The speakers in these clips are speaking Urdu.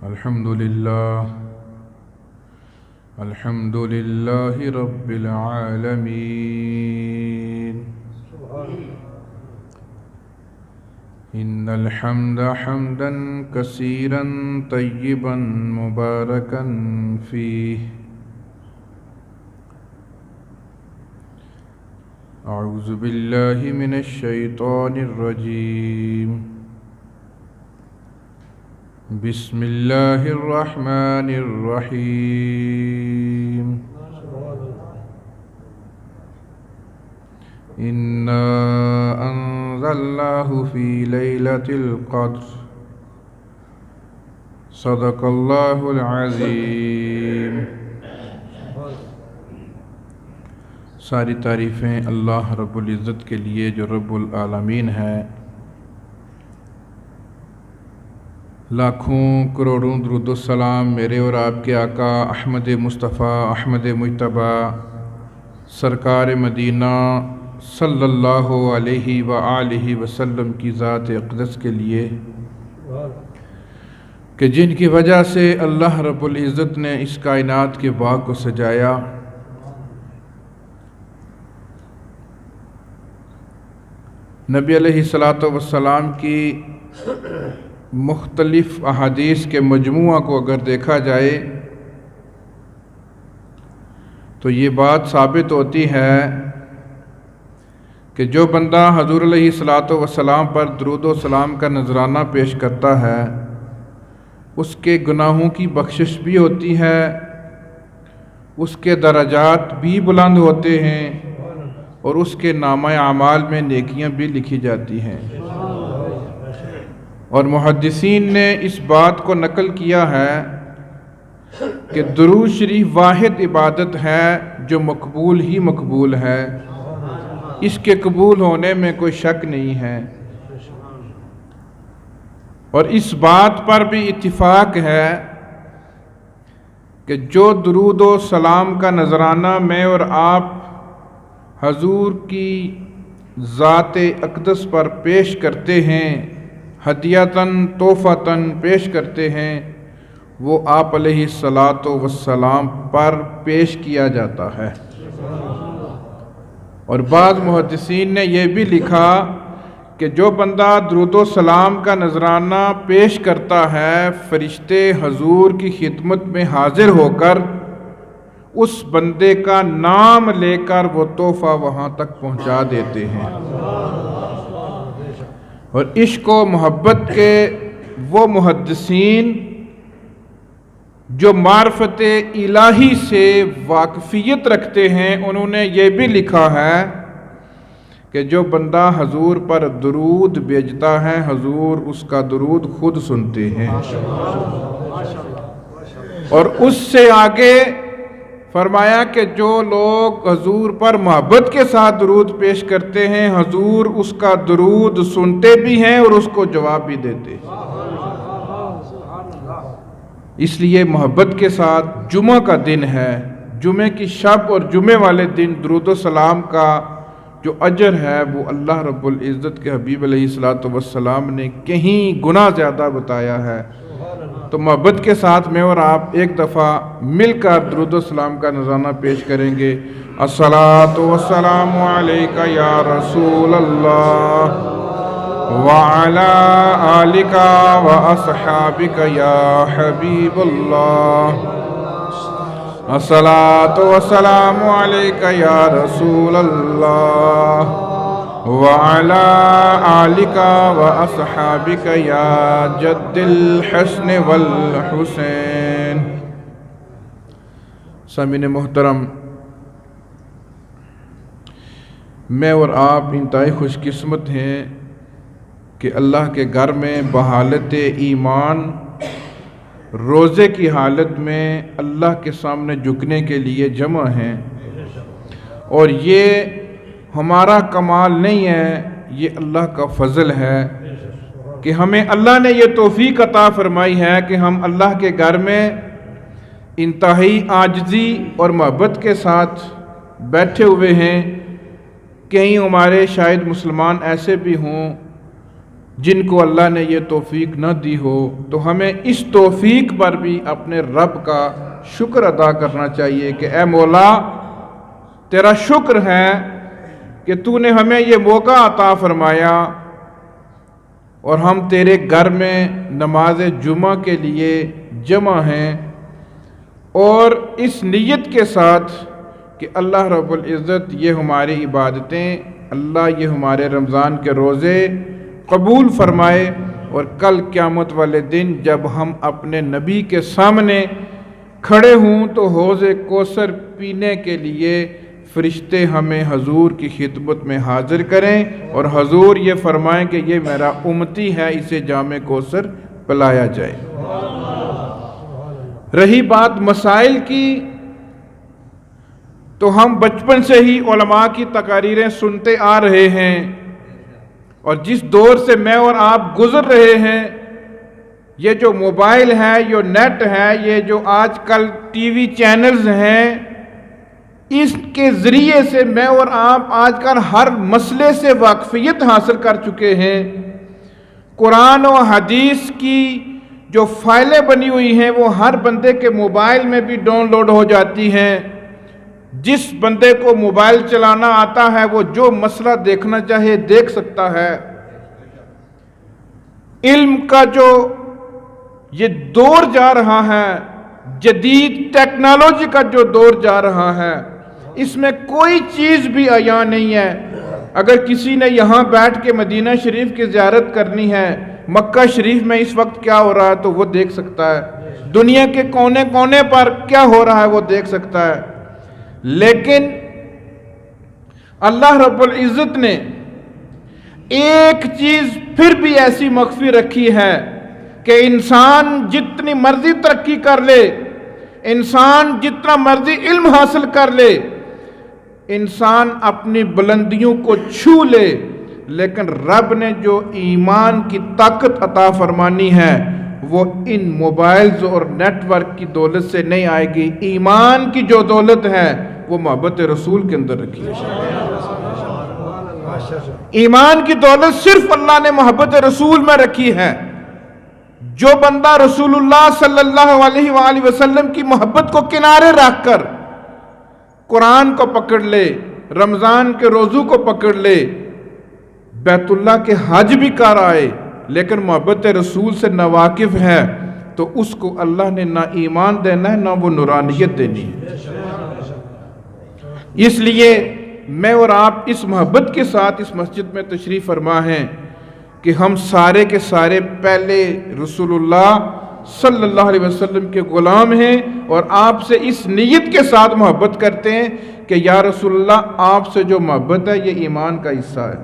الحمد لله رب العالمين إن الحمد حمدا كثيرا طيبا مباركا فيه أعوذ بالله من الشيطان الرجيم بسم الله الرحمن الرحيم إنا أنزلناه في ليلة القدر صدق الله العظيم۔ ساری تعریفیں اللہ رب العزت کے لیے جو رب العالمین ہے۔ لاکھوں کروڑوں درود و سلام میرے اور آپ کے آقا احمد مصطفیٰ احمد مجتبیٰ سرکار مدینہ صلی اللہ علیہ وآلہ وسلم کی ذات اقدس کے لیے کہ جن کی وجہ سے اللہ رب العزت نے اس کائنات کے باغ کو سجایا۔ نبی علیہ الصلاۃ والسلام کی مختلف احادیث کے مجموعہ کو اگر دیکھا جائے تو یہ بات ثابت ہوتی ہے کہ جو بندہ حضور علیہ الصلاۃ والسلام پر درود و سلام کا نذرانہ پیش کرتا ہے اس کے گناہوں کی بخشش بھی ہوتی ہے، اس کے درجات بھی بلند ہوتے ہیں اور اس کے نامہ اعمال میں نیکیاں بھی لکھی جاتی ہیں۔ اور محدثین نے اس بات کو نقل کیا ہے کہ درود شریف واحد عبادت ہے جو مقبول ہی مقبول ہے، اس کے قبول ہونے میں کوئی شک نہیں ہے۔ اور اس بات پر بھی اتفاق ہے کہ جو درود و سلام کا نذرانہ میں اور آپ حضور کی ذات اقدس پر پیش کرتے ہیں، ہدیۃً تحفۃً پیش کرتے ہیں، وہ آپ علیہ الصلاۃ والسلام پر پیش کیا جاتا ہے۔ اور بعض محدثین نے یہ بھی لکھا کہ جو بندہ درود و سلام کا نذرانہ پیش کرتا ہے فرشتے حضور کی خدمت میں حاضر ہو کر اس بندے کا نام لے کر وہ تحفہ وہاں تک پہنچا دیتے ہیں۔ اور عشق و محبت کے وہ محدثین جو معرفت الہی سے واقفیت رکھتے ہیں انہوں نے یہ بھی لکھا ہے کہ جو بندہ حضور پر درود بھیجتا ہے حضور اس کا درود خود سنتے ہیں۔ اور اس سے آگے فرمایا کہ جو لوگ حضور پر محبت کے ساتھ درود پیش کرتے ہیں حضور اس کا درود سنتے بھی ہیں اور اس کو جواب بھی دیتے ہیں۔ اس لیے محبت کے ساتھ جمعہ کا دن ہے، جمعے کی شب اور جمعے والے دن درود و سلام کا جو اجر ہے وہ اللہ رب العزت کے حبیب علیہ الصلاۃ والسلام نے کہیں گنا زیادہ بتایا ہے۔ تو محبت کے ساتھ میں اور آپ ایک دفعہ مل کر درود و سلام کا نذرانہ پیش کریں گے۔ الصلاۃ والسلام علیک یا رسول اللہ وعلی آلک واصحابک یا حبیب اللہ۔ الصلاۃ والسلام علیک یا رسول اللہ وعلی آلک واصحابک یا جد الحسن والحسین۔ سامعین محترم، میں اور آپ انتہائی خوش قسمت ہیں کہ اللہ کے گھر میں بحالت ایمان روزے کی حالت میں اللہ کے سامنے جھکنے کے لیے جمع ہیں۔ اور یہ ہمارا کمال نہیں ہے، یہ اللہ کا فضل ہے کہ ہمیں اللہ نے یہ توفیق عطا فرمائی ہے کہ ہم اللہ کے گھر میں انتہائی عاجزی اور محبت کے ساتھ بیٹھے ہوئے ہیں۔ کہیں ہمارے شاید مسلمان ایسے بھی ہوں جن کو اللہ نے یہ توفیق نہ دی ہو تو ہمیں اس توفیق پر بھی اپنے رب کا شکر ادا کرنا چاہیے کہ اے مولا تیرا شکر ہے کہ تو نے ہمیں یہ موقع عطا فرمایا اور ہم تیرے گھر میں نماز جمعہ کے لیے جمع ہیں، اور اس نیت کے ساتھ کہ اللہ رب العزت یہ ہماری عبادتیں، اللہ یہ ہمارے رمضان کے روزے قبول فرمائے، اور کل قیامت والے دن جب ہم اپنے نبی کے سامنے کھڑے ہوں تو حوض کوثر پینے کے لیے فرشتے ہمیں حضور کی خدمت میں حاضر کریں اور حضور یہ فرمائیں کہ یہ میرا امتی ہے، اسے جام کوثر پلایا جائے۔ رہی بات مسائل کی، تو ہم بچپن سے ہی علماء کی تقاریریں سنتے آ رہے ہیں، اور جس دور سے میں اور آپ گزر رہے ہیں، یہ جو موبائل ہے، یہ نیٹ ہے، یہ جو آج کل ٹی وی چینلز ہیں، اس کے ذریعے سے میں اور آپ آج کل ہر مسئلے سے واقفیت حاصل کر چکے ہیں۔ قرآن و حدیث کی جو فائلیں بنی ہوئی ہیں وہ ہر بندے کے موبائل میں بھی ڈاؤن لوڈ ہو جاتی ہیں۔ جس بندے کو موبائل چلانا آتا ہے وہ جو مسئلہ دیکھنا چاہے دیکھ سکتا ہے۔ علم کا جو یہ دور جا رہا ہے، جدید ٹیکنالوجی کا جو دور جا رہا ہے، اس میں کوئی چیز بھی عیاں نہیں ہے۔ اگر کسی نے یہاں بیٹھ کے مدینہ شریف کی زیارت کرنی ہے، مکہ شریف میں اس وقت کیا ہو رہا ہے تو وہ دیکھ سکتا ہے، دنیا کے کونے کونے پر کیا ہو رہا ہے وہ دیکھ سکتا ہے۔ لیکن اللہ رب العزت نے ایک چیز پھر بھی ایسی مخفی رکھی ہے کہ انسان جتنی مرضی ترقی کر لے، انسان جتنا مرضی علم حاصل کر لے، انسان اپنی بلندیوں کو چھو لے، لیکن رب نے جو ایمان کی طاقت عطا فرمانی ہے وہ ان موبائلز اور نیٹ ورک کی دولت سے نہیں آئے گی۔ ایمان کی جو دولت ہے وہ محبت رسول کے اندر رکھی ہے۔ ایمان کی دولت صرف اللہ نے محبت رسول میں رکھی ہے۔ جو بندہ رسول اللہ صلی اللہ علیہ وآلہ وسلم کی محبت کو کنارے رکھ کر قرآن کو پکڑ لے، رمضان کے روزوں کو پکڑ لے، بیت اللہ کے حج بھی کر آئے، لیکن محبت رسول سے ناواقف ہے، تو اس کو اللہ نے نہ ایمان دینا ہے نہ وہ نورانیت دینی ہے۔ اس لیے میں اور آپ اس محبت کے ساتھ اس مسجد میں تشریف فرما ہیں کہ ہم سارے کے سارے پہلے رسول اللہ صلی اللہ علیہ وسلم کے غلام ہیں، اور آپ سے اس نیت کے ساتھ محبت کرتے ہیں کہ یا رسول اللہ آپ سے جو محبت ہے یہ ایمان کا حصہ ہے۔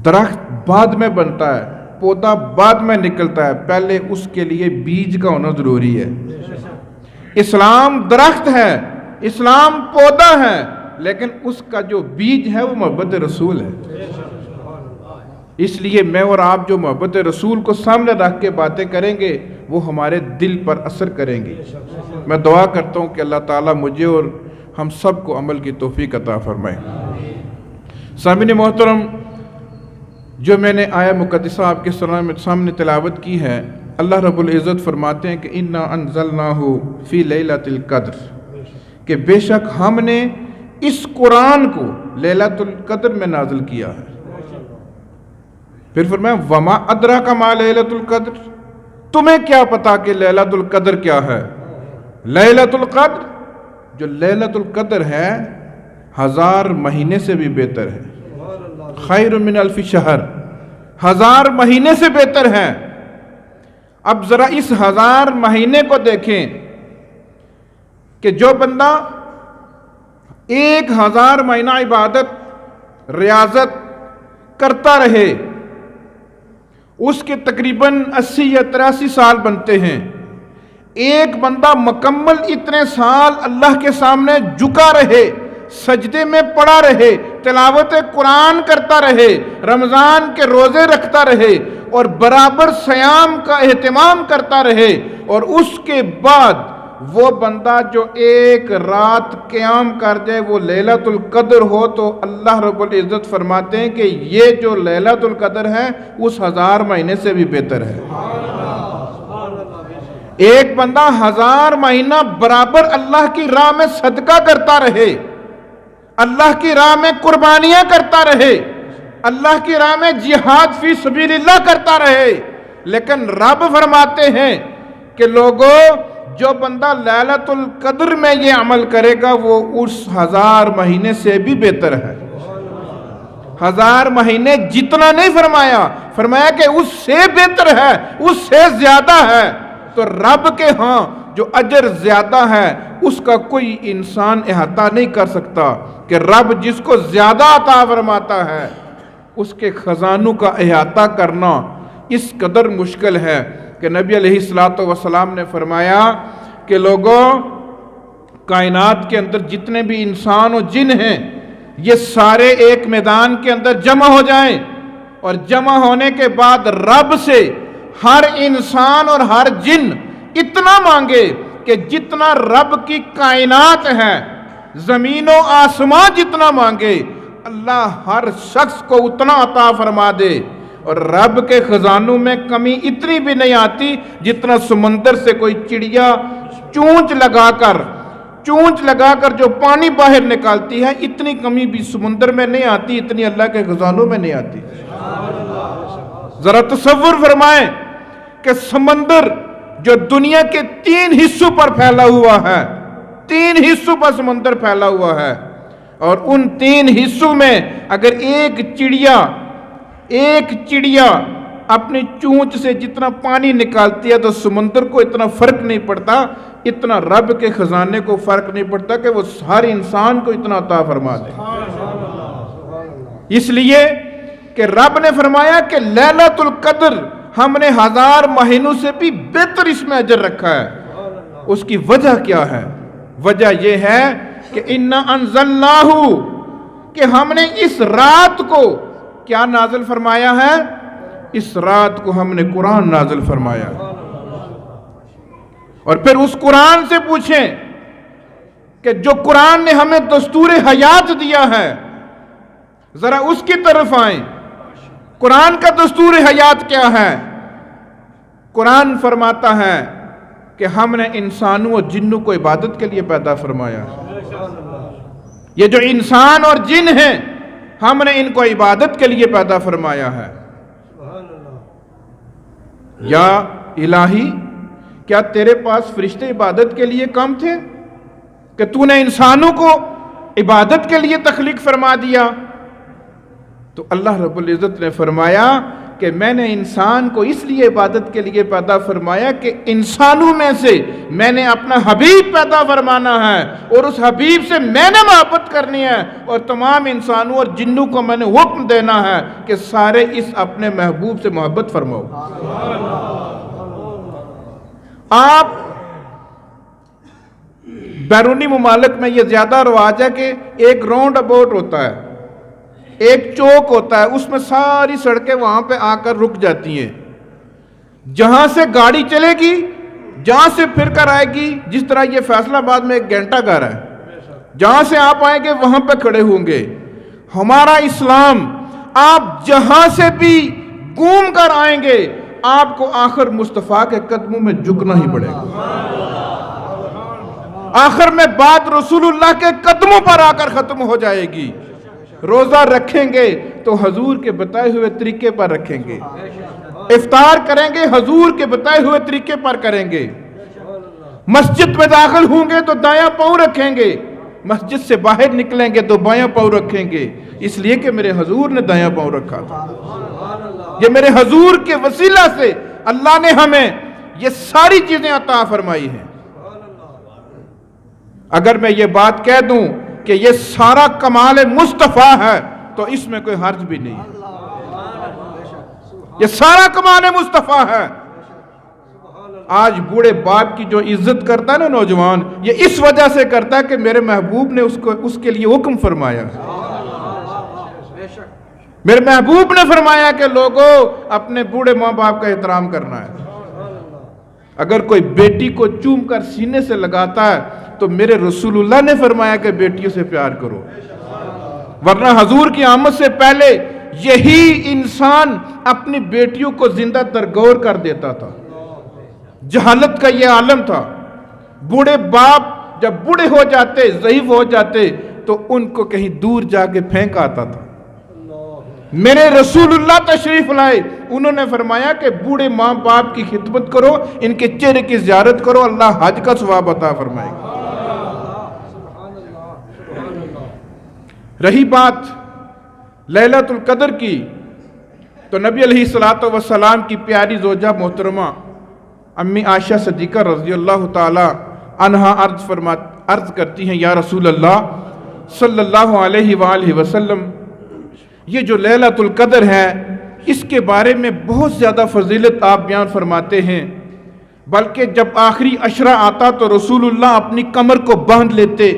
درخت بعد میں بنتا ہے، پودا بعد میں نکلتا ہے، پہلے اس کے لیے بیج کا ہونا ضروری ہے۔ اسلام درخت ہے، اسلام پودا ہے، لیکن اس کا جو بیج ہے وہ محبت رسول ہے۔ اس لیے میں اور آپ جو محبت رسول کو سامنے رکھ کے باتیں کریں گے وہ ہمارے دل پر اثر کریں گی۔ میں دعا کرتا ہوں کہ اللہ تعالیٰ مجھے اور ہم سب کو عمل کی توفیق عطا فرمائے۔ سامعین محترم، جو میں نے آیہ مقدسہ آپ کے سامنے تلاوت کی ہے، اللہ رب العزت فرماتے ہیں کہ اِنَّا أَنزَلْنَاهُ فِي لَيْلَةِ الْقَدْرِ، کہ بے شک ہم نے اس قرآن کو لیلۃ القدر میں نازل کیا ہے۔ پھر فرمایا وَمَا أَدْرَاكَ مَا لَيْلَةُ الْقَدْرِ، تمہیں کیا پتا کہ لیلۃ القدر کیا ہے؟ لیلۃ القدر، جو لیلۃ القدر ہے 1000 مہینے سے بھی بہتر ہے، خیر من الف شہر، 1000 مہینے سے بہتر ہے۔ اب ذرا اس 1000 مہینے کو دیکھیں کہ جو بندہ 1000 مہینہ عبادت ریاضت کرتا رہے، اس کے تقریباً 80 یا 83 سال بنتے ہیں۔ ایک بندہ مکمل اتنے سال اللہ کے سامنے جھکا رہے، سجدے میں پڑا رہے، تلاوت قرآن کرتا رہے، رمضان کے روزے رکھتا رہے اور برابر صیام کا اہتمام کرتا رہے، اور اس کے بعد وہ بندہ جو ایک رات قیام کر جائے وہ لیلۃ القدر ہو تو اللہ رب العزت فرماتے ہیں کہ یہ جو لیلۃ القدر ہے اس 1000 مہینے سے بھی بہتر ہے۔ ایک بندہ 1000 مہینہ برابر اللہ کی راہ میں صدقہ کرتا رہے، اللہ کی راہ میں قربانیاں کرتا رہے، اللہ کی راہ میں جہاد فی سبیل اللہ کرتا رہے، لیکن رب فرماتے ہیں کہ لوگوں جو بندہ لیلۃ القدر میں یہ عمل کرے گا وہ اس 1000 مہینے سے بھی بہتر ہے۔ 1000 مہینے جتنا نہیں فرمایا، فرمایا کہ اس سے بہتر ہے، اس سے زیادہ ہے۔ تو رب کے ہاں جو اجر زیادہ ہے اس کا کوئی انسان احاطہ نہیں کر سکتا، کہ رب جس کو زیادہ عطا فرماتا ہے اس کے خزانوں کا احاطہ کرنا اس قدر مشکل ہے کہ نبی علیہ السلام نے فرمایا کہ لوگوں، کائنات کے اندر جتنے بھی انسان و جن ہیں یہ سارے ایک میدان کے اندر جمع ہو جائیں، اور جمع ہونے کے بعد رب سے ہر انسان اور ہر جن اتنا مانگے کہ جتنا رب کی کائنات ہے، زمین و آسمان جتنا مانگے، اللہ ہر شخص کو اتنا عطا فرما دے۔ اور رب کے خزانوں میں کمی اتنی بھی نہیں آتی جتنا سمندر سے کوئی چڑیا چونچ لگا کر جو پانی باہر نکالتی ہے، اتنی کمی بھی سمندر میں نہیں آتی، اتنی اللہ کے خزانوں میں نہیں آتی۔ ذرا تصور فرمائیں کہ سمندر جو دنیا کے 3 حصوں پر پھیلا ہوا ہے، 3 حصوں پر سمندر پھیلا ہوا ہے، اور ان 3 حصوں میں اگر ایک چڑیا اپنی چونچ سے جتنا پانی نکالتی ہے تو سمندر کو اتنا فرق نہیں پڑتا، اتنا رب کے خزانے کو فرق نہیں پڑتا کہ وہ ہر انسان کو اتنا عطا فرما دے۔ اس لیے کہ رب نے فرمایا کہ لیلۃ القدر ہم نے 1000 مہینوں سے بھی بہتر اس میں اجر رکھا ہے۔ اس کی وجہ کیا ہے؟ وجہ یہ ہے کہ اِنَّا أَنزَلْنَاهُ، کہ ہم نے اس رات کو کیا نازل فرمایا ہے؟ اس رات کو ہم نے قرآن نازل فرمایا ہے۔ اور پھر اس قرآن سے پوچھیں کہ جو قرآن نے ہمیں دستور حیات دیا ہے، ذرا اس کی طرف آئیں۔ قرآن کا دستور حیات کیا ہے؟ قرآن فرماتا ہے کہ ہم نے انسانوں اور جنوں کو عبادت کے لیے پیدا فرمایا ہے۔ یہ جو انسان اور جن ہیں ہم نے ان کو عبادت کے لیے پیدا فرمایا ہے۔ یا الہی، کیا تیرے پاس فرشتے عبادت کے لیے کم تھے کہ تو نے انسانوں کو عبادت کے لیے تخلیق فرما دیا؟ تو اللہ رب العزت نے فرمایا کہ میں نے انسان کو اس لیے عبادت کے لیے پیدا فرمایا کہ انسانوں میں سے میں نے اپنا حبیب پیدا فرمانا ہے، اور اس حبیب سے میں نے محبت کرنی ہے، اور تمام انسانوں اور جنوں کو میں نے حکم دینا ہے کہ سارے اس اپنے محبوب سے محبت فرماؤ۔ آپ بیرونی ممالک میں یہ زیادہ رواج ہے کہ ایک راؤنڈ اباؤٹ ہوتا ہے، ایک چوک ہوتا ہے، اس میں ساری سڑکیں وہاں پہ آ کر رک جاتی ہیں۔ جہاں سے گاڑی چلے گی، جہاں سے پھر کر آئے گی، جس طرح یہ فیصل آباد میں ایک گھنٹہ گھر ہے، جہاں سے آپ آئیں گے وہاں پہ کھڑے ہوں گے۔ ہمارا اسلام، آپ جہاں سے بھی گھوم کر آئیں گے آپ کو آخر مصطفیٰ کے قدموں میں جھکنا ہی پڑے گا۔ آخر میں بات رسول اللہ کے قدموں پر آ کر ختم ہو جائے گی۔ روزہ رکھیں گے تو حضور کے بتائے ہوئے طریقے پر رکھیں گے، افطار کریں گے حضور کے بتائے ہوئے طریقے پر کریں گے، مسجد میں داخل ہوں گے تو دایاں پاؤں رکھیں گے، مسجد سے باہر نکلیں گے تو بایاں پاؤں رکھیں گے، اس لیے کہ میرے حضور نے دایاں پاؤں رکھا تھا۔ یہ میرے حضور کے وسیلہ سے اللہ نے ہمیں یہ ساری چیزیں عطا فرمائی ہیں۔ اگر میں یہ بات کہہ دوں کہ یہ سارا کمال مصطفیٰ ہے تو اس میں کوئی حرج بھی نہیں ہے۔ یہ سارا کمال مصطفیٰ ہے۔ آج بوڑھے باپ کی جو عزت کرتا ہے نا نوجوان، یہ اس وجہ سے کرتا ہے کہ میرے محبوب نے اس کے لیے حکم فرمایا ہے۔ میرے محبوب نے فرمایا کہ لوگوں اپنے بوڑھے ماں باپ کا احترام کرنا ہے۔ اگر کوئی بیٹی کو چوم کر سینے سے لگاتا ہے تو میرے رسول اللہ نے فرمایا کہ بیٹیوں سے پیار کرو، ورنہ حضور کی آمد سے پہلے یہی انسان اپنی بیٹیوں کو زندہ درگور کر دیتا تھا۔ جہالت کا یہ عالم تھا۔ بوڑھے باپ جب بوڑھے ہو جاتے، ضعیف ہو جاتے، تو ان کو کہیں دور جا کے پھینک آتا تھا۔ میرے رسول اللہ تشریف لائے، انہوں نے فرمایا کہ بوڑھے ماں باپ کی خدمت کرو، ان کے چہرے کی زیارت کرو، اللہ حج کا ثواب عطا فرمائے گا۔ رہی بات لیلۃ القدر کی، تو نبی علیہ الصلوۃ والسلام کی پیاری زوجہ محترمہ امی عائشہ صدیقہ رضی اللہ تعالی عنہا عرض کرتی ہیں، یا رسول اللہ صلی اللہ علیہ وآلہ وسلم، یہ جو لیلۃ القدر ہے اس کے بارے میں بہت زیادہ فضیلت آپ بیان فرماتے ہیں، بلکہ جب آخری عشرہ آتا تو رسول اللہ اپنی کمر کو باندھ لیتے،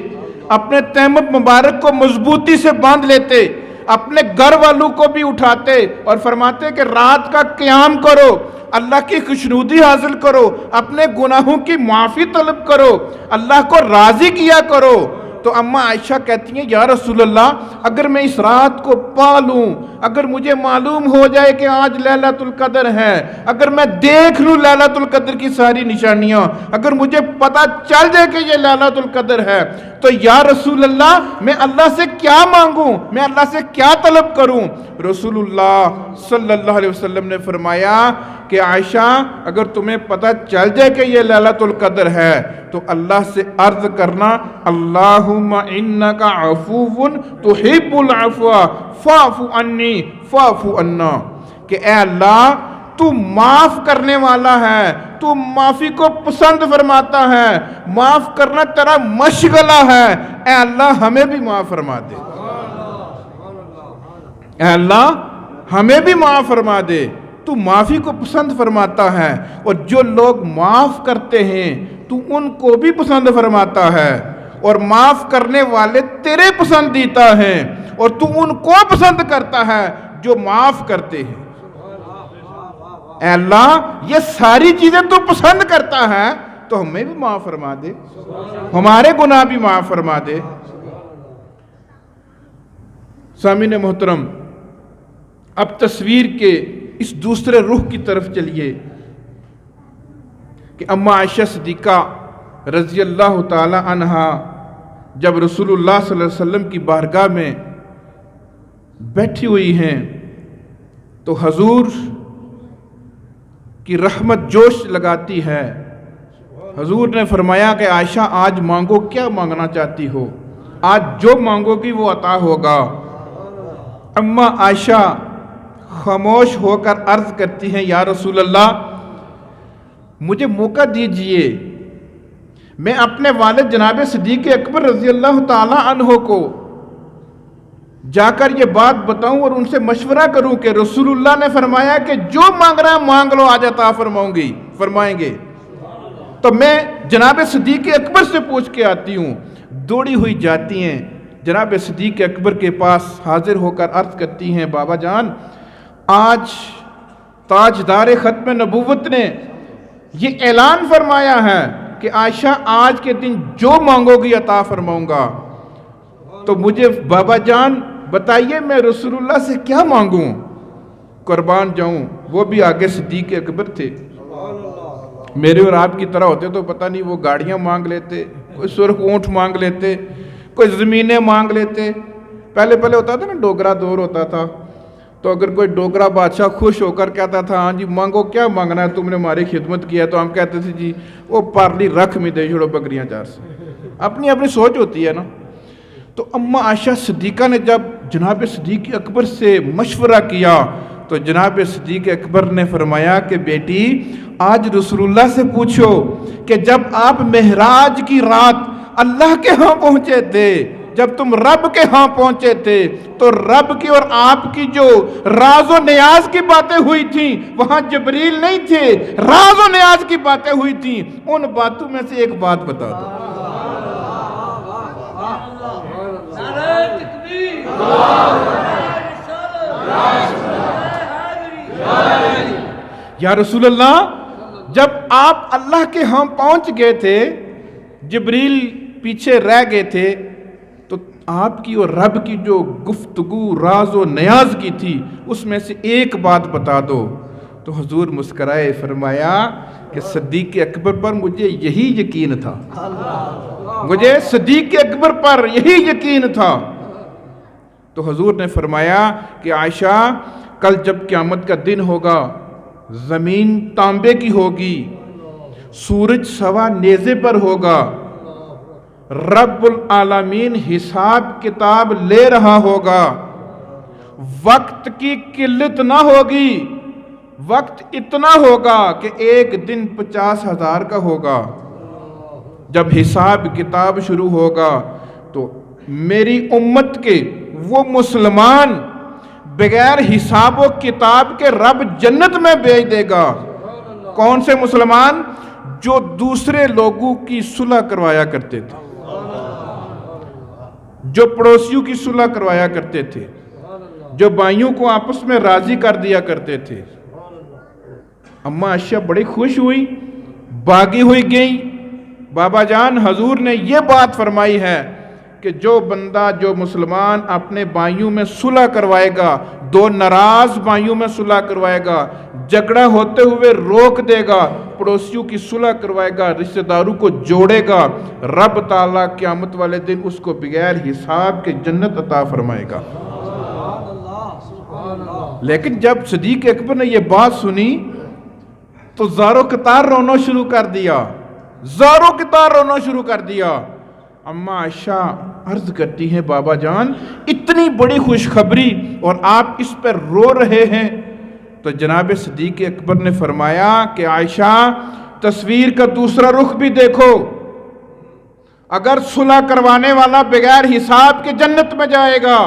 اپنے تیمم مبارک کو مضبوطی سے باندھ لیتے، اپنے گھر والوں کو بھی اٹھاتے اور فرماتے کہ رات کا قیام کرو، اللہ کی خوشنودی حاصل کرو، اپنے گناہوں کی معافی طلب کرو، اللہ کو راضی کیا کرو۔ تو اماں عائشہ کہتی ہیں، یا رسول اللہ اگر میں اس رات کو پالوں، اگر مجھے معلوم ہو جائے کہ آج لیلۃ القدر ہے، اگر میں دیکھ لوں لیلۃ القدر کی ساری نشانیاں، اگر مجھے پتہ چل جائے کہ یہ لیلۃ القدر ہے، تو یا رسول اللہ میں اللہ سے کیا مانگوں، میں اللہ سے کیا طلب کروں؟ رسول اللہ صلی اللہ علیہ وسلم نے فرمایا کہ عائشہ اگر تمہیں پتہ چل جائے کہ یہ لیلۃ القدر ہے تو اللہ سے عرض کرنا، اللہم انک عفو تحب العفو فاعف عنی فاعف عنا، کہ اے اللہ تو معاف کرنے والا ہے، تو معافی کو پسند فرماتا ہے، معاف کرنا تیرا مشغلہ ہے، اے اللہ ہمیں بھی معاف فرما دے، اے اللہ ہمیں بھی معاف فرما دے، تو معافی کو پسند فرماتا ہے، اور جو لوگ معاف کرتے ہیں تو ان کو بھی پسند فرماتا ہے، اور معاف کرنے والے تیرے پسندیدہ ہیں، اور تو ان کو پسند کرتا ہے جو معاف کرتے ہیں۔ اے اللہ یہ ساری چیزیں تو پسند کرتا ہے تو ہمیں بھی معاف فرما دے، ہمارے گناہ بھی معاف فرما دے۔ سامعین محترم، اب تصویر کے اس دوسرے رخ کی طرف چلیے کہ اماں عائشہ صدیقہ رضی اللہ تعالی عنہا جب رسول اللہ صلی اللہ علیہ وسلم کی بارگاہ میں بیٹھی ہوئی ہیں تو حضور کی رحمت جوش لگاتی ہے۔ حضور نے فرمایا کہ عائشہ آج مانگو، کیا مانگنا چاہتی ہو، آج جو مانگو گی وہ عطا ہوگا۔ اماں عائشہ خاموش ہو کر عرض کرتی ہیں، یا رسول اللہ مجھے موقع دیجئے، میں اپنے والد جناب صدیق اکبر رضی اللہ تعالی عنہ کو جا کر یہ بات بتاؤں اور ان سے مشورہ کروں کہ رسول اللہ نے فرمایا کہ جو مانگ رہا ہے مانگ لو، آج عطا فرمائیں گے۔ تو میں جناب صدیق اکبر سے پوچھ کے آتی ہوں۔ دوڑی ہوئی جاتی ہیں، جناب صدیق اکبر کے پاس حاضر ہو کر عرض کرتی ہیں، بابا جان آج تاجدار ختم نبوت نے یہ اعلان فرمایا ہے کہ عائشہ آج کے دن جو مانگو گی عطا فرماؤں گا، تو مجھے بابا جان بتائیے میں رسول اللہ سے کیا مانگوں؟ قربان جاؤں، وہ بھی آگے صدیق اکبر تھے، میرے اور آپ کی طرح ہوتے تو پتہ نہیں وہ گاڑیاں مانگ لیتے، کوئی سرخ اونٹ مانگ لیتے، کوئی زمینیں مانگ لیتے۔ پہلے ہوتا تھا نا ڈوگرا دور ہوتا تھا، تو اگر کوئی ڈوگرا بادشاہ خوش ہو کر کہتا تھا ہاں جی مانگو، کیا مانگنا ہے، تم نے ہماری خدمت کیا، تو ہم کہتے تھے جی وہ پارلی رکھ میں دے چھوڑو بکریاں چار سے۔ اپنی سوچ ہوتی ہے نا۔ تو اماں عائشہ صدیقہ نے جب جناب صدیق اکبر سے مشورہ کیا تو جناب صدیق اکبر نے فرمایا کہ بیٹی آج رسول اللہ سے پوچھو کہ جب آپ معراج کی رات اللہ کے ہاں پہنچے تھے، جب تم رب کے ہاں پہنچے تھے تو رب کی اور آپ کی جو راز و نیاز کی باتیں ہوئی تھیں، وہاں جبریل نہیں تھے، راز و نیاز کی باتیں ہوئی تھیں، ان باتوں میں سے ایک بات بتا دو۔ یا رسول اللہ جب آپ اللہ کے ہاں پہنچ گئے تھے، جبریل پیچھے رہ گئے تھے، تو آپ کی اور رب کی جو گفتگو راز و نیاز کی تھی اس میں سے ایک بات بتا دو۔ تو حضور مسکرائے، فرمایا کہ صدیق اکبر پر مجھے یہی یقین تھا، مجھے صدیق اکبر پر یہی یقین تھا۔ تو حضور نے فرمایا کہ عائشہ، کل جب قیامت کا دن ہوگا، زمین تانبے کی ہوگی، سورج سوا نیزے پر ہوگا، رب العالمین حساب کتاب لے رہا ہوگا، وقت کی قلت نہ ہوگی، وقت اتنا ہوگا کہ ایک دن 50,000 کا ہوگا۔ جب حساب کتاب شروع ہوگا تو میری امت کے وہ مسلمان بغیر حساب و کتاب کے رب جنت میں بھیج دے گا۔ کون سے مسلمان؟ جو دوسرے لوگوں کی صلح کروایا کرتے تھے، جو پڑوسیوں کی صلح کروایا کرتے تھے، جو بھائیوں کو آپس میں راضی کر دیا کرتے تھے۔ اماں عائشہ بڑی خوش ہوئی، باغی ہوئی گئی، بابا جان حضور نے یہ بات فرمائی ہے کہ جو بندہ، جو مسلمان اپنے بھائیوں میں صلح کروائے گا، دو ناراض بھائیوں میں صلح کروائے گا، جھگڑا ہوتے ہوئے روک دے گا، پڑوسیوں کی صلح کروائے گا، رشتہ داروں کو جوڑے گا، رب تعالیٰ قیامت والے دن اس کو بغیر حساب کے جنت عطا فرمائے گا۔ لیکن جب صدیق اکبر نے یہ بات سنی تو زارو قطار رونا شروع کر دیا، زارو قطار رونا شروع کر دیا۔ اماں عائشہ عرض کرتی ہیں، بابا جان اتنی بڑی خوشخبری اور آپ اس پر رو رہے ہیں؟ تو جناب صدیق اکبر نے فرمایا کہ عائشہ، تصویر کا دوسرا رخ بھی دیکھو، اگر صلح کروانے والا بغیر حساب کے جنت میں جائے گا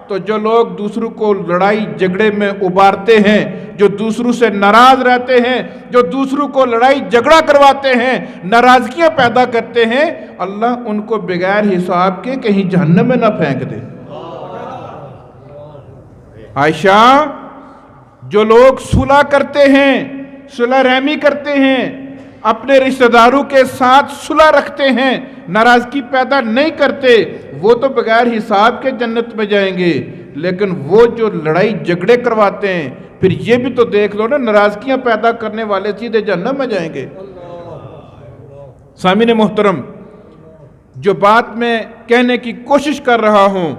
تو جو لوگ دوسروں کو لڑائی جھگڑے میں ابارتے ہیں، جو دوسروں سے ناراض رہتے ہیں، جو دوسروں کو لڑائی جھگڑا کرواتے ہیں، ناراضگیاں پیدا کرتے ہیں، اللہ ان کو بغیر حساب کے کہیں جہنم میں نہ پھینک دے۔ عائشہ، جو لوگ صلح کرتے ہیں، صلح رحمی کرتے ہیں، اپنے رشتہ داروں کے ساتھ صلح رکھتے ہیں، ناراضگی پیدا نہیں کرتے، وہ تو بغیر حساب کے جنت میں جائیں گے، لیکن وہ جو لڑائی جھگڑے کرواتے ہیں، پھر یہ بھی تو دیکھ لو نا، ناراضگیاں پیدا کرنے والے سیدھے جہنم میں جائیں گے۔ سامعین محترم، جو بات میں کہنے کی کوشش کر رہا ہوں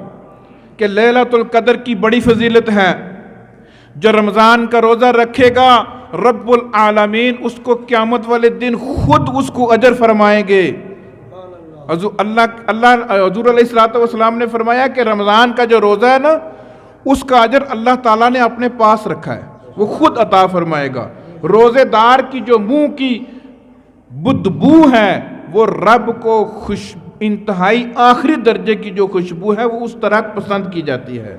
کہ لیلۃ القدر کی بڑی فضیلت ہے، جو رمضان کا روزہ رکھے گا رب العالمین اس کو قیامت والے دن خود اس کو اجر فرمائیں گے۔ حضور علیہ السلام نے فرمایا کہ رمضان کا جو روزہ ہے نا، اس کا اجر اللہ تعالیٰ نے اپنے پاس رکھا ہے، وہ خود عطا فرمائے گا۔ روزے دار کی جو منہ کی بدبو ہے، وہ رب کو انتہائی آخری درجے کی جو خوشبو ہے وہ اس طرح پسند کی جاتی ہے۔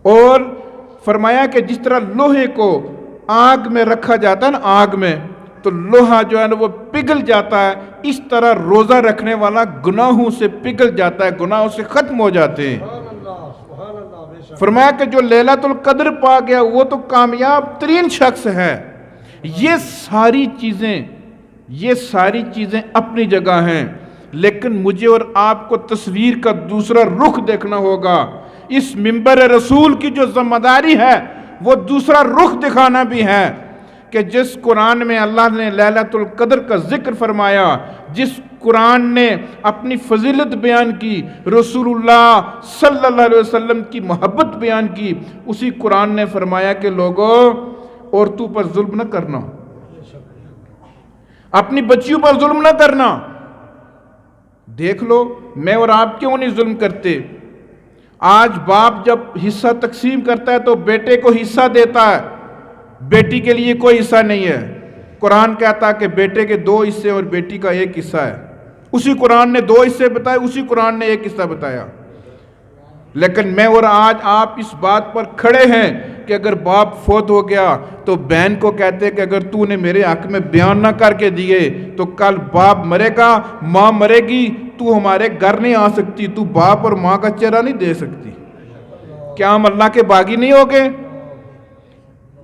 اور فرمایا کہ جس طرح لوہے کو آگ میں رکھا جاتا ہے نا، آگ میں تو لوہا جو ہے نا وہ پگھل جاتا ہے، اس طرح روزہ رکھنے والا گناہوں سے پگھل جاتا ہے، گناہوں سے ختم ہو جاتے ہیں۔ فرمایا کہ جو لیلۃ القدر پا گیا وہ تو کامیاب ترین شخص ہے۔ یہ ساری چیزیں اپنی جگہ ہیں، لیکن مجھے اور آپ کو تصویر کا دوسرا رخ دیکھنا ہوگا۔ اس منبر رسول کی جو ذمہ داری ہے وہ دوسرا رخ دکھانا بھی ہے، کہ جس قرآن میں اللہ نے لیلۃ القدر کا ذکر فرمایا، جس قرآن نے اپنی فضیلت بیان کی، رسول اللہ صلی اللہ علیہ وسلم کی محبت بیان کی، اسی قرآن نے فرمایا کہ لوگوں عورتوں پر ظلم نہ کرنا، اپنی بچیوں پر ظلم نہ کرنا۔ دیکھ لو میں اور آپ کیوں نہیں ظلم کرتے؟ آج باپ جب حصہ تقسیم کرتا ہے تو بیٹے کو حصہ دیتا ہے، بیٹی کے لیے کوئی حصہ نہیں ہے۔ قرآن کہتا ہے کہ بیٹے کے 2 حصے اور بیٹی کا 1 حصہ ہے۔ اسی قرآن نے 2 حصے بتائے، اسی قرآن نے 1 حصہ بتایا۔ لیکن میں اور آج آپ اس بات پر کھڑے ہیں کہ اگر باپ فوت ہو گیا تو بہن کو کہتے کہ اگر تو نے میرے حق میں بیان نہ کر کے دیے تو کل باپ مرے گا، ماں مرے گی، تو ہمارے گھر نہیں آ سکتی، تو باپ اور ماں کا چہرہ نہیں دے سکتی۔ کیا ہم اللہ کے باغی نہیں ہو گئے؟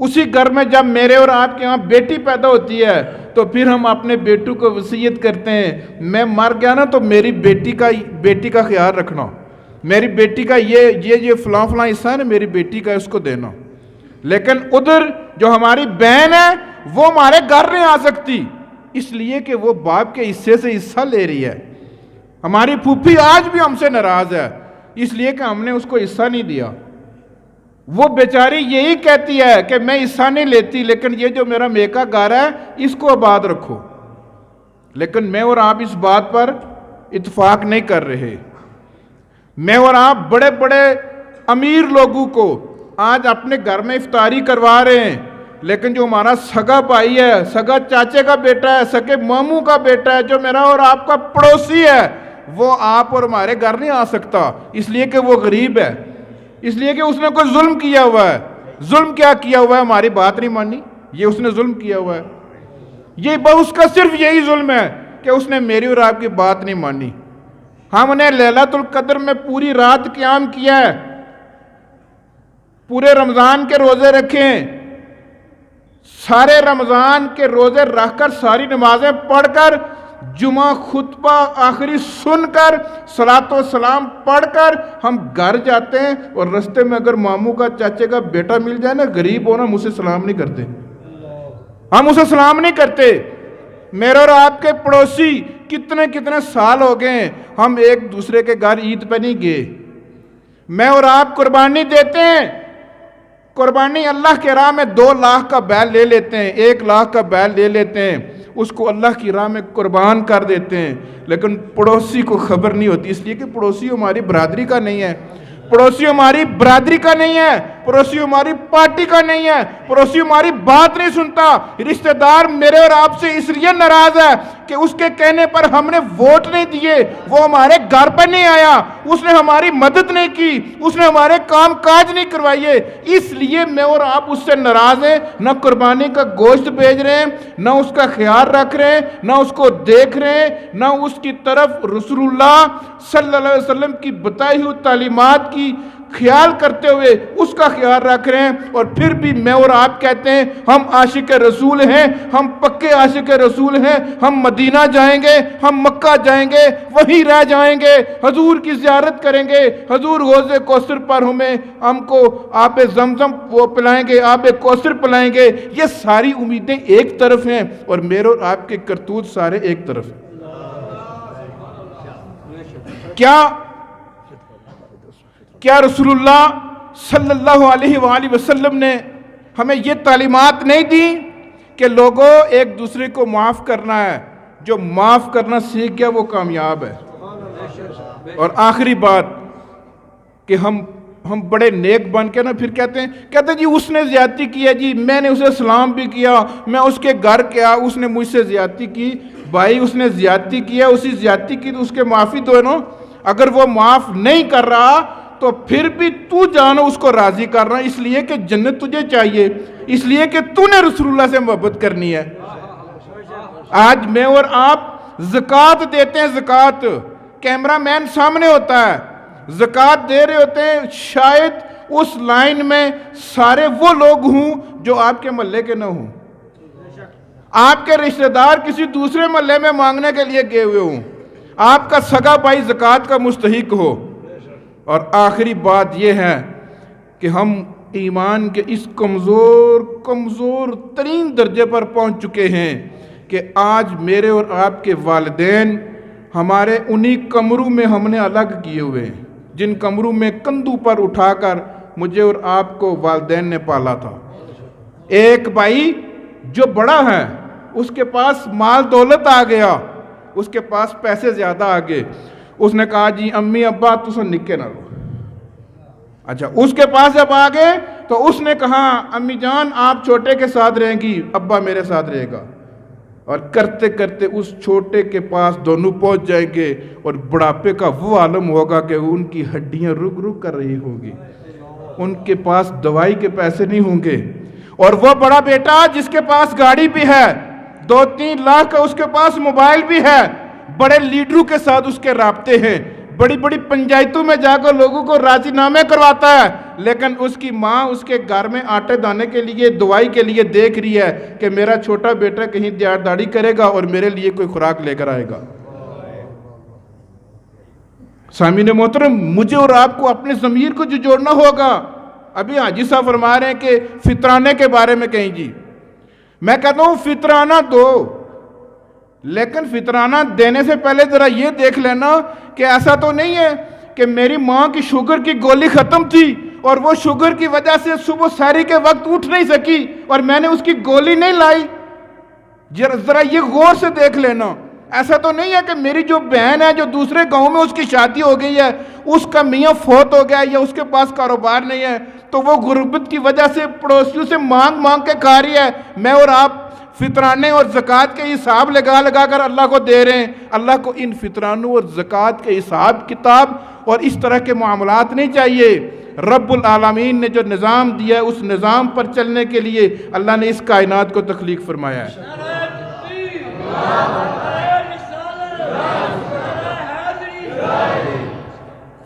اسی گھر میں جب میرے اور آپ کے یہاں بیٹی پیدا ہوتی ہے تو پھر ہم اپنے بیٹوں کو وصیت کرتے ہیں میں مر گیا نا تو میری بیٹی کا خیال رکھنا، میری بیٹی کا یہ فلاں فلاں حصہ ہے نا میری بیٹی کا اس کو دینا. لیکن ادھر جو ہماری بہن ہے وہ ہمارے گھر نہیں آ سکتی اس لیے کہ وہ باپ کے حصے سے حصہ لے رہی ہے. ہماری پھوپھی آج بھی ہم سے ناراض ہے اس لیے کہ ہم نے اس کو حصہ نہیں دیا. وہ بیچاری یہی کہتی ہے کہ میں حصہ نہیں لیتی لیکن یہ جو میرا میکا گھر ہے اس کو آباد رکھو. لیکن میں اور آپ اس بات پر اتفاق نہیں کر رہے. میں اور آپ بڑے بڑے امیر لوگوں کو آج اپنے گھر میں افطاری کروا رہے ہیں لیکن جو ہمارا سگا بھائی ہے، سگا چاچے کا بیٹا ہے، سگے ماموں کا بیٹا ہے، جو میرا اور آپ کا پڑوسی ہے وہ آپ اور ہمارے گھر نہیں آ سکتا اس لیے کہ وہ غریب ہے، اس لیے کہ اس نے کوئی ظلم کیا ہوا ہے. ظلم کیا کیا ہوا ہے؟ ہماری بات نہیں مانی، یہ اس نے ظلم کیا ہوا ہے. یہ اس کا صرف یہی ظلم ہے کہ اس نے میری اور آپ کی بات نہیں مانی. ہم نے لیلۃ القدر میں پوری رات قیام کیا ہے، پورے رمضان کے روزے رکھے ہیں، سارے رمضان کے روزے رکھ کر ساری نمازیں پڑھ کر جمعہ خطبہ آخری سن کر صلاۃ و سلام پڑھ کر ہم گھر جاتے ہیں اور رستے میں اگر ماموں کا چاچے کا بیٹا مل جائے نا غریب ہونا ہم اسے سلام نہیں کرتے، ہم اسے سلام نہیں کرتے. میرے اور آپ کے پڑوسی کتنے سال ہو گئے ہیں ہم ایک دوسرے کے گھر عید پہ نہیں گئے. میں اور آپ قربانی دیتے ہیں، قربانی اللہ کے راہ میں 2 لاکھ کا بیل لے لیتے ہیں، 1 لاکھ کا بیل لے لیتے ہیں، اس کو اللہ کی راہ میں قربان کر دیتے ہیں لیکن پڑوسی کو خبر نہیں ہوتی اس لیے کہ پڑوسی ہماری برادری کا نہیں ہے، پڑوسی ہماری برادری کا نہیں ہے، پڑوسی ہماری پارٹی کا نہیں ہے، پڑوسی ہماری بات نہیں سنتا. رشتہ دار میرے اور آپ سے اس لیے ناراض ہے کہ اس کے کہنے پر ہم نے ووٹ نہیں دیے، وہ ہمارے گھر پر نہیں آیا، اس نے ہماری مدد نہیں کی، اس نے ہمارے کام کاج نہیں کروائے، اس لیے میں اور آپ اس سے ناراض ہیں. نہ قربانی کا گوشت بھیج رہے ہیں، نہ اس کا خیال رکھ رہے ہیں، نہ اس کو دیکھ رہے ہیں، نہ اس کی طرف رسول اللہ صلی اللہ علیہ وسلم کی بتائی ہوئی تعلیمات کی خیال کرتے ہوئے اس کا خیال رکھ رہے ہیں. اور پھر بھی میں اور آپ کہتے ہیں ہم عاشق رسول ہیں، ہم پکے عاشق رسول ہیں، ہم مدینہ جائیں گے، ہم مکہ جائیں گے، وہیں رہ جائیں گے، حضور کی زیارت کریں گے، حضور حوض کوثر پر ہم کو آب زمزم وہ پلائیں گے، آب کوثر پلائیں گے. یہ ساری امیدیں ایک طرف ہیں اور میرے اور آپ کے کرتوت سارے ایک طرف ہیں. کیا رسول اللہ صلی اللہ علیہ وآلہ وسلم نے ہمیں یہ تعلیمات نہیں دی کہ لوگوں ایک دوسرے کو معاف کرنا ہے؟ جو معاف کرنا سیکھ گیا وہ کامیاب ہے. اور آخری بات کہ ہم بڑے نیک بن کے نا پھر کہتے ہیں جی اس نے زیادتی کی ہے، جی میں نے اسے سلام بھی کیا، میں اس کے گھر گیا، اس نے مجھ سے زیادتی کی. بھائی اس نے زیادتی کیا، اسی زیادتی کی تو اس کے معافی دو نا. اگر وہ معاف نہیں کر رہا تو پھر بھی تو جانا اس کو راضی کرنا، اس لیے کہ جنت تجھے چاہیے، اس لیے کہ تو نے رسول اللہ سے محبت کرنی ہے. آج میں اور آپ زکوٰۃ دیتے ہیں، زکوٰۃ کیمرہ مین سامنے ہوتا ہے، زکوٰۃ دے رہے ہوتے ہیں، شاید اس لائن میں سارے وہ لوگ ہوں جو آپ کے محلے کے نہ ہوں، آپ کے رشتہ دار کسی دوسرے محلے میں مانگنے کے لیے گئے ہوئے ہوں، آپ کا سگا بھائی زکوٰۃ کا مستحق ہو. اور آخری بات یہ ہے کہ ہم ایمان کے اس کمزور ترین درجے پر پہنچ چکے ہیں کہ آج میرے اور آپ کے والدین ہمارے انہی کمروں میں ہم نے الگ کیے ہوئے ہیں، جن کمروں میں کندھوں پر اٹھا کر مجھے اور آپ کو والدین نے پالا تھا. ایک بھائی جو بڑا ہے اس کے پاس مال دولت آ گیا، اس کے پاس پیسے زیادہ آ گئے، اس نے کہا جی امی ابا تسا نکے نہ لو. اچھا اس کے پاس جب آ گئے تو اس نے کہا امی جان آپ چھوٹے کے ساتھ رہیں گی، ابا میرے ساتھ رہے گا. اور کرتے کرتے اس چھوٹے کے پاس دونوں پہنچ جائیں گے اور بڑھاپے کا وہ عالم ہوگا کہ ان کی ہڈیاں رک کر رہی ہوں گی، ان کے پاس دوائی کے پیسے نہیں ہوں گے. اور وہ بڑا بیٹا جس کے پاس گاڑی بھی ہے، 2-3 لاکھ کا اس کے پاس موبائل بھی ہے، بڑے لیڈروں کے ساتھ اس کے رابطے ہیں، بڑی بڑی پنچایتوں میں جا کر لوگوں کو راضی نامے کرواتا ہے، لیکن اس کی ماں اس کے گھر میں آٹے دانے کے لیے، دوائی کے لیے دیکھ رہی ہے کہ میرا چھوٹا بیٹا کہیں دیہڑی کرے گا اور میرے لیے کوئی خوراک لے کر آئے گا۔ سامعین محترم، مجھے اور آپ کو اپنے ضمیر کو جو جوڑنا ہوگا۔ ابھی حاجی صاحب فرما رہے ہیں کہ فطرانے کے بارے میں کہیں جی، میں کہتا ہوں فطرانہ دو، لیکن فطرانہ دینے سے پہلے ذرا یہ دیکھ لینا کہ ایسا تو نہیں ہے کہ میری ماں کی شوگر کی گولی ختم تھی اور وہ شوگر کی وجہ سے صبح سحری کے وقت اٹھ نہیں سکی اور میں نے اس کی گولی نہیں لائی۔ ذرا یہ غور سے دیکھ لینا، ایسا تو نہیں ہے کہ میری جو بہن ہے جو دوسرے گاؤں میں اس کی شادی ہو گئی ہے، اس کا میاں فوت ہو گیا یا اس کے پاس کاروبار نہیں ہے تو وہ غربت کی وجہ سے پڑوسیوں سے مانگ مانگ کے کھا رہی ہے، میں اور آپ فطرانے اور زکوٰۃ کے حساب لگا کر اللہ کو دے رہے ہیں۔ اللہ کو ان فطرانوں اور زکوٰۃ کے حساب کتاب اور اس طرح کے معاملات نہیں چاہیے۔ رب العالمین نے جو نظام دیا ہے اس نظام پر چلنے کے لیے اللہ نے اس کائنات کو تخلیق فرمایا ہے۔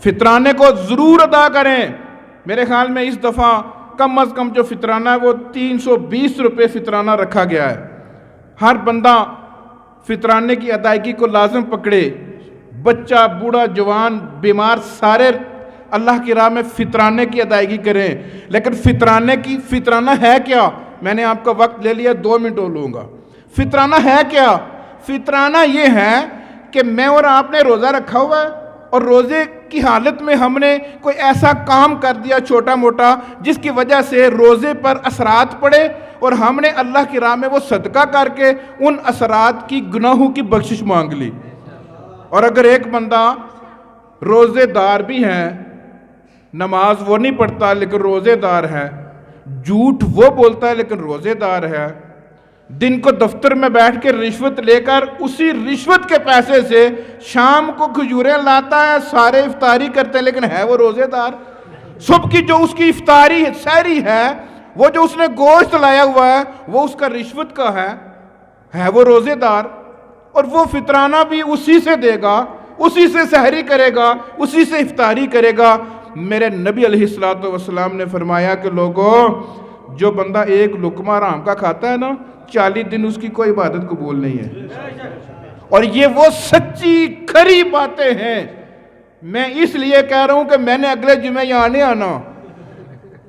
فطرانے کو ضرور ادا کریں۔ میرے خیال میں اس دفعہ کم از کم جو فطرانہ ہے وہ 320 روپے فطرانہ رکھا گیا ہے۔ ہر بندہ فطرانے کی ادائیگی کو لازم پکڑے، بچہ، بوڑھا، جوان، بیمار، سارے اللہ کی راہ میں فطرانے کی ادائیگی کریں۔ لیکن فطرانہ ہے کیا؟ میں نے آپ کا وقت لے لیا، 2 منٹ اور لوں گا۔ فطرانہ ہے کیا؟ فطرانہ یہ ہے کہ میں اور آپ نے روزہ رکھا ہوا ہے اور روزے کی حالت میں ہم نے کوئی ایسا کام کر دیا چھوٹا موٹا جس کی وجہ سے روزے پر اثرات پڑے اور ہم نے اللہ کی راہ میں وہ صدقہ کر کے ان اثرات کی گناہوں کی بخشش مانگ لی۔ اور اگر ایک بندہ روزے دار بھی ہے، نماز وہ نہیں پڑھتا لیکن روزے دار ہے، جھوٹ وہ بولتا ہے لیکن روزے دار ہے، دن کو دفتر میں بیٹھ کے رشوت لے کر اسی رشوت کے پیسے سے شام کو کھجوریں لاتا ہے، سارے افطاری کرتے ہیں لیکن ہے وہ روزے دار۔ صبح کی جو اس کی افطاری سحری ہے، وہ جو اس نے گوشت لایا ہوا ہے وہ اس کا رشوت کا ہے وہ روزے دار، اور وہ فطرانہ بھی اسی سے دے گا، اسی سے سحری کرے گا، اسی سے افطاری کرے گا۔ میرے نبی علیہ السلام نے فرمایا کہ لوگوں، جو بندہ ایک لقمہ حرام کا کھاتا ہے نا، 40 دن اس کی کوئی عبادت قبول نہیں ہے۔ اور یہ وہ سچی کھری باتیں ہیں۔ میں اس لیے کہہ رہا ہوں کہ میں نے اگلے جمعے یہاں نہیں آنا،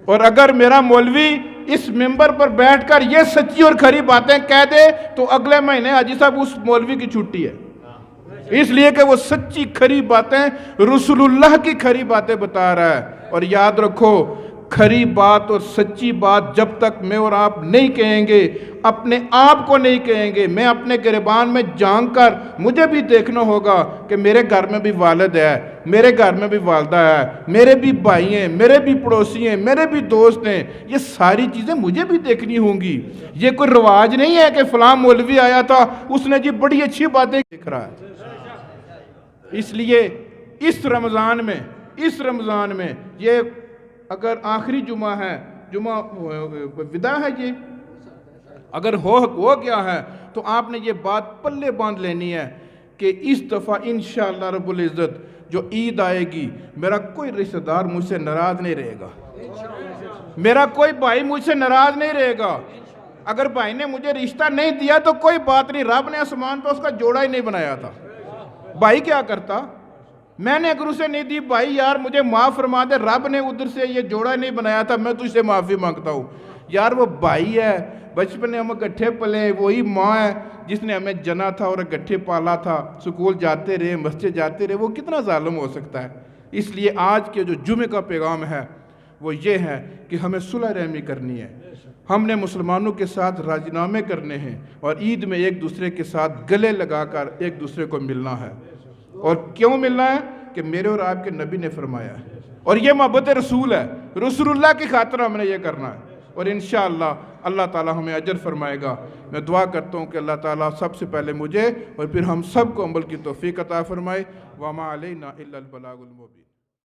اور اگر میرا مولوی اس ممبر پر بیٹھ کر یہ سچی اور کھری باتیں کہہ دے تو اگلے مہینے حاجی صاحب اس مولوی کی چھٹی ہے، اس لیے کہ وہ سچی کھری باتیں رسول اللہ کی کھری باتیں بتا رہا ہے۔ اور یاد رکھو، کھری بات اور سچی بات جب تک میں اور آپ نہیں کہیں گے، اپنے آپ کو نہیں کہیں گے، میں اپنے گریبان میں جھانک کر مجھے بھی دیکھنا ہوگا کہ میرے گھر میں بھی والد ہے، میرے گھر میں بھی والدہ ہے، میرے بھی بھائی ہیں، میرے بھی پڑوسی ہیں، میرے بھی دوست ہیں، یہ ساری چیزیں مجھے بھی دیکھنی ہوں گی۔ یہ کوئی رواج نہیں ہے کہ فلاں مولوی آیا تھا، اس نے جی بڑی اچھی باتیں دیکھ رہا ہے۔ اس لیے اس رمضان میں یہ اگر آخری جمعہ ہے، جمعہ ودا ہے، یہ اگر ہو گیا ہے تو آپ نے یہ بات پلے باندھ لینی ہے کہ اس دفعہ انشاءاللہ رب العزت جو عید آئے گی، میرا کوئی رشتہ دار مجھ سے ناراض نہیں رہے گا، میرا کوئی بھائی مجھ سے ناراض نہیں رہے گا۔ اگر بھائی نے مجھے رشتہ نہیں دیا تو کوئی بات نہیں، رب نے آسمان پہ اس کا جوڑا ہی نہیں بنایا تھا، بھائی کیا کرتا؟ میں نے اگر اسے نہیں دی، بھائی یار مجھے معاف فرما دے، رب نے ادھر سے یہ جوڑا نہیں بنایا تھا، میں تجھ سے معافی مانگتا ہوں۔ یار وہ بھائی ہے، بچپن میں ہم اکٹھے پلے، وہی ماں ہے جس نے ہمیں جنا تھا اور اکٹھے پالا تھا، سکول جاتے رہے، مسجد جاتے رہے، وہ کتنا ظالم ہو سکتا ہے؟ اس لیے آج کے جو جمعے کا پیغام ہے وہ یہ ہے کہ ہمیں صلح رحمی کرنی ہے، ہم نے مسلمانوں کے ساتھ راضی نامے کرنے ہیں اور عید میں ایک دوسرے کے ساتھ گلے لگا کر ایک دوسرے کو ملنا ہے۔ اور کیوں ملنا ہے؟ کہ میرے اور آپ کے نبی نے فرمایا ہے، اور یہ محبت رسول ہے، رسول اللہ کی خاطر ہم نے یہ کرنا ہے، اور انشاءاللہ اللہ تعالی ہمیں اجر فرمائے گا۔ میں دعا کرتا ہوں کہ اللہ تعالیٰ سب سے پہلے مجھے اور پھر ہم سب کو عمل کی توفیق عطا فرمائے۔ وما علینا الا البلاغ المبین۔